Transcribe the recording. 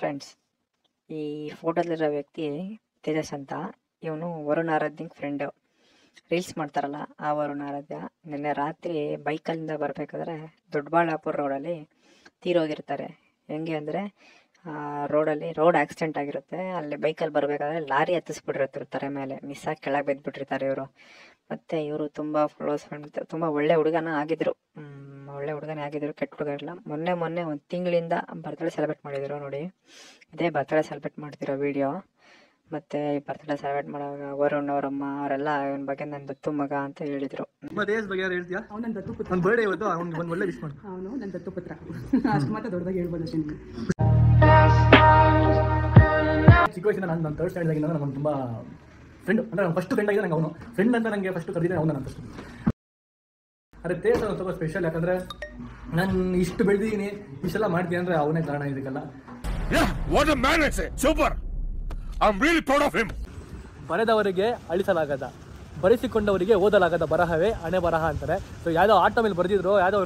Friends, ಈ ಫೋಟೋದಲ್ಲಿರೋ ವ್ಯಕ್ತಿ ತೇಜಸ್ ಅಂತ. ಇವನು ವರುಣ್ ಆರಾಧ್ಯಂಗೆ ಫ್ರೆಂಡು. ರೀಲ್ಸ್ ಮಾಡ್ತಾರಲ್ಲ ಆ ವರುಣ್ ಆರಾಧ್ಯ ನಿನ್ನೆ ರಾತ್ರಿ ಬೈಕಲ್ಲಿಂದ ಬರಬೇಕಾದ್ರೆ ದೊಡ್ಡಬಳ್ಳಾಪುರ ರೋಡಲ್ಲಿ ತೀರೋಗಿರ್ತಾರೆ. ಹೆಂಗೆ ಅಂದರೆ ರೋಡ್ ಆಕ್ಸಿಡೆಂಟ್ ಆಗಿರುತ್ತೆ. ಅಲ್ಲಿ ಬೈಕಲ್ಲಿ ಬರಬೇಕಾದ್ರೆ ಲಾರಿ ಹತ್ತಿಸ್ಬಿಟ್ಟಿರ್ತಾರೆ ತಲೆ ಮೇಲೆ. ಮಿಸ್ ಆಗಿ ಕೆಳಗೆ ಬಿದ್ದುಬಿಟ್ಟಿರ್ತಾರೆ ಇವರು. ಮತ್ತು ಇವರು ತುಂಬ ಕ್ಲೋಸ್ ಫ್ರೆಂಡ್, ತುಂಬ ಒಳ್ಳೆ ಹುಡುಗನ ಆಗಿದ್ರು. ಒಳ್ಳೆ ಹುಡುಗನೇ ಆಗಿದ್ರು, ಕೆಟ್ಟ ಹುಡುಗ ಇರಲ್ಲ. ಮೊನ್ನೆ ಒಂದು ತಿಂಗಳಿಂದ ಬರ್ತ್ಡೇ ಸೆಲೆಬ್ರೇಟ್ ಮಾಡಿದ್ರು ನೋಡಿ. ಇದೇ ಬರ್ತ್ಡೇ ಸೆಲೆಬ್ರೇಟ್ ಮಾಡ್ತಿರೋ ವಿಡಿಯೋ. ಮತ್ತು ಈ ಬರ್ತ್ಡೇ ಸೆಲೆಬ್ರೇಟ್ ಮಾಡುವಾಗ ವರುಣ್ ಅವರಮ್ಮ ಅವರೆಲ್ಲ ಇವನ ಬಗ್ಗೆ ನನ್ನ ದತ್ತು ಮಗ ಅಂತ ಹೇಳಿದರು. ಅವನ ದತ್ತು ಪುತ್ರ ಅಷ್ಟು ಮಾತ್ರ ದೊಡ್ಡದಾಗಿ ಹೇಳ್ಬೋದು ಅಷ್ಟೇ. ಚಿಕ್ಕ ವಯಸ್ಸಿನ ನಾನು ಥರ್ಡ್ ಸ್ಟ್ಯಾಂಡರ್ಡ್ ಆಗಿದ್ದಾಗ ನಾನು ತುಂಬ ಫ್ರೆಂಡ್ ಅಂದರೆ ನಾನು ಫಸ್ಟ್ ಫ್ರೆಂಡ್ ಆಗಿದೆ ನಂಗೆ ಅವನು ಫ್ರೆಂಡ್ ಅಂತ ನನಗೆ ಫಸ್ಟ್ ಕರೆದಿದ್ದೆ ಅವನು ನನ್ನ ಫಸ್ಟ್. ಅದೇ ತೇಜ್ ಸ್ವಲ್ಪ ಸ್ಪೆಷಲ್, ಯಾಕಂದರೆ ನಾನು ಇಷ್ಟು ಬೆಳೆದಿದ್ದೀನಿ, ಇಷ್ಟೆಲ್ಲ ಮಾಡ್ತೀನಿ ಅಂದರೆ ಅವನೇ ಕಾರಣ ಇದಕ್ಕೆಲ್ಲ. ಬರೆದವರಿಗೆ ಅಳಿಸಲಾಗದ, ಬರೆಸಿಕೊಂಡವರಿಗೆ ಓದಲಾಗದ ಬರಹವೇ ಹಣೆ ಬರಹ ಅಂತಾರೆ. ಸೊ ಯಾವುದೋ ಆಟೋ ಮೇಲೆ ಬರೆದಿದ್ರು, ಯಾವುದೋ